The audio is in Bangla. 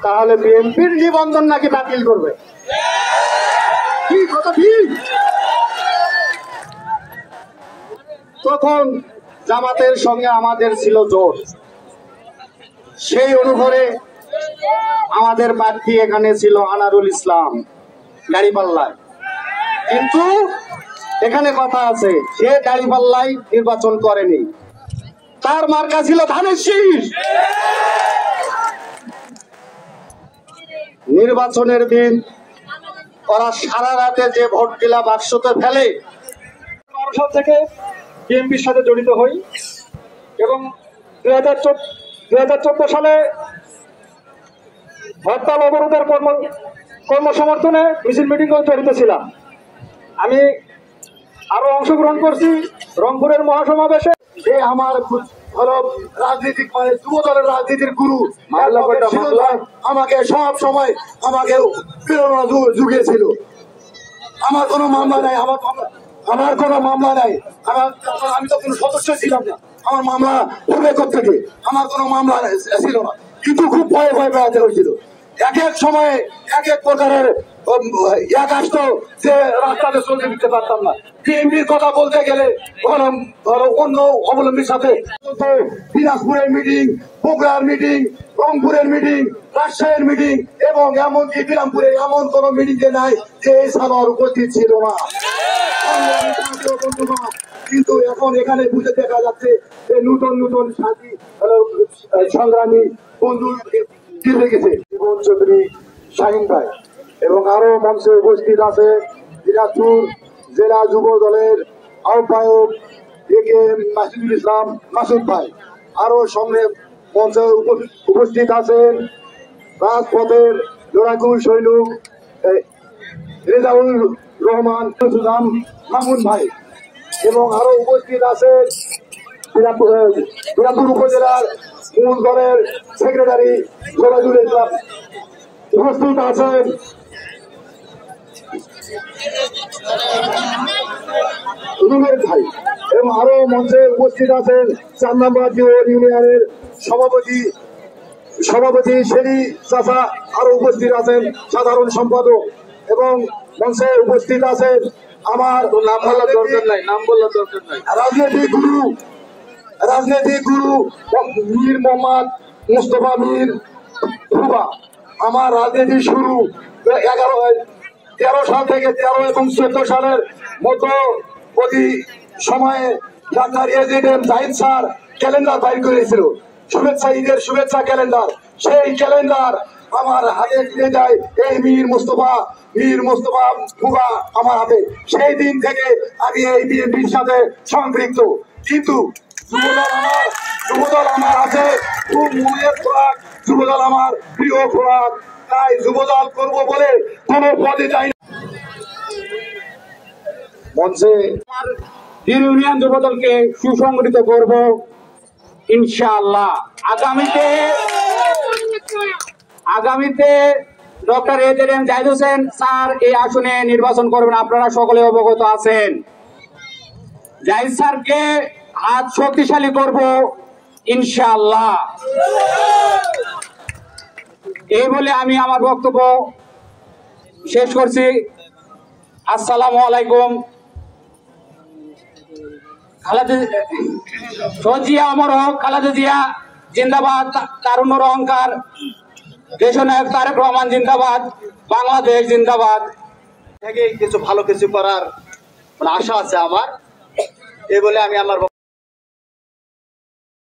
তাহলে বিএনপির নিবন্ধন নাকি বাতিল করবে। কি কথা ঠিক। তখন জামাতের সঙ্গে আমাদের ছিল জোট, সেই অনুসারে আমাদের প্রার্থী এখানে ছিল আনারুল ইসলাম দাঁড়িপাল্লায়। কিন্তু এখানে কথা আছে, সে দাঁড়িপাল্লায় নির্বাচন করেনি, তার মার্কা ছিল ধানের শীষ। নির্বাচনের দিন ওরা সারা রাতে যে ভোট দিলা বাক্সতে ফেলে। 12 সাল থেকে বিএনপির সাথে জড়িত হই এবং 2014 সালে হরতাল অবরোধের কর্মসমর্থনে মিছিল মিটিংয়ে জড়িত ছিলাম। আমি আরো অংশগ্রহণ করছি রংপুরের মহাসমাবেশে। আমার হলো রাজনীতিক মানে যুব দলের রাজনীতির গুরু, আমাকে সব সময় আমাকে প্রেরণা জুগিয়েছিল। আমার কোনো মামলা নাই, আমার কোনো মামলা নাই, আমি তো কোনো সদস্য ছিলাম না, আমার মামলা পূর্বে থেকে আমার কোনো মামলা ছিল না, কিন্তু খুব ভয়ে ভয়ে বেড়াতে হয়েছিল। এক এক সময়ে এক এক প্রকারের এক আসতো যে রাস্তাতে চলতে দিতে পারতাম না। বিএনপির কথা বলতে গেলে অন্য অবলম্বীর সাথে দিনাজপুরের মিটিং, বগুড়ার মিটিং, রংপুরের মিটিং, রাজশাহীর মিটিং এবং এমনকি বিরামপুরে এমন কোন মিটিং এ নাই যে সাভার উপস্থিত ছিল না। কিন্তু এখন এখানে বুঝে দেখা যাচ্ছে যে নতুন নতুন সাথী সংগ্রামী বন্ধু গেছে জীবন চৌধুরী, শাহিন ভাই এবং আরো মঞ্চে উপস্থিত আছে দিনাজপুর জেলা যুব দলের আহ্বায়ক মাসুদুল ইসলাম মাসুদ ভাই। আরো সামনে মঞ্চে উপস্থিত আছেন রাজপথের লড়াকু সৈনিক রেজাউল রহমান সুজাম মামুন ভাই এবং আরো উপস্থিত আছেন বিরামপুর উপজেলার মূল দলের সেক্রেটারি জোরাজুল ইসলাম। উপস্থিত আছেন ভাই এবং আরো মঞ্চে উপস্থিত আছেন 4 নম্বর ইউনিয়নের সভাপতি শেরি চাচা, আরো উপস্থিত আছেন সাধারণ সম্পাদক এবং মঞ্চে উপস্থিত আছেন আমার নাম বলার দরকার নাই, রাজনৈতিক গুরু মীর মোহাম্মদ মুস্তফা মীর ফুবা। আমার রাজনীতি শুরু 13 সাল থেকে 13 এবং 14 সালের মতো প্রতি সময়ে doctor AGM Zahid sir calendar বাইর করেছিল, শুভেচ্ছা ঈদের শুভেচ্ছা ক্যালেন্ডার। সেই ক্যালেন্ডার আমার হাতে দিয়ে যায় এই মীর মুস্তফা ফুবা আমার হাতে। সেই দিন থেকে আমি এই বিএনপির সাথে সম্পৃক্ত। কিন্তু যুবদল আমার আছে খুব মনের খোরাক, যুবদল আমার প্রিয় খোরাক, তাই যুবদল করবো বলে কোনো পদে যাই না। মঞ্চে ইউনিয়ন যুবদলকে সুসংগঠিত করব ইনশাআল্লাহ। আগামীতে doctor AJM Zahid Hossain sir এই আসনে নির্বাচন করবেন, আপনারা সকলে অবগত আছেন। জাহিদ স্যারকে হাত শক্তিশালী করব ইনশাআল্লাহ। এই বলে আমি আমার বক্তব্য শেষ করছি। আসসালামু আলাইকুম। জিয়া অমর হোক, খালেদা জিয়া জিন্দাবাদ, তারুণ্যের অহংকার, দেশনায়ক তারেক রহমান জিন্দাবাদ, বাংলাদেশ জিন্দাবাদ। থেকে কিছু ভালো কিছু করার আশা আছে আমার, এই বলে আমি আমার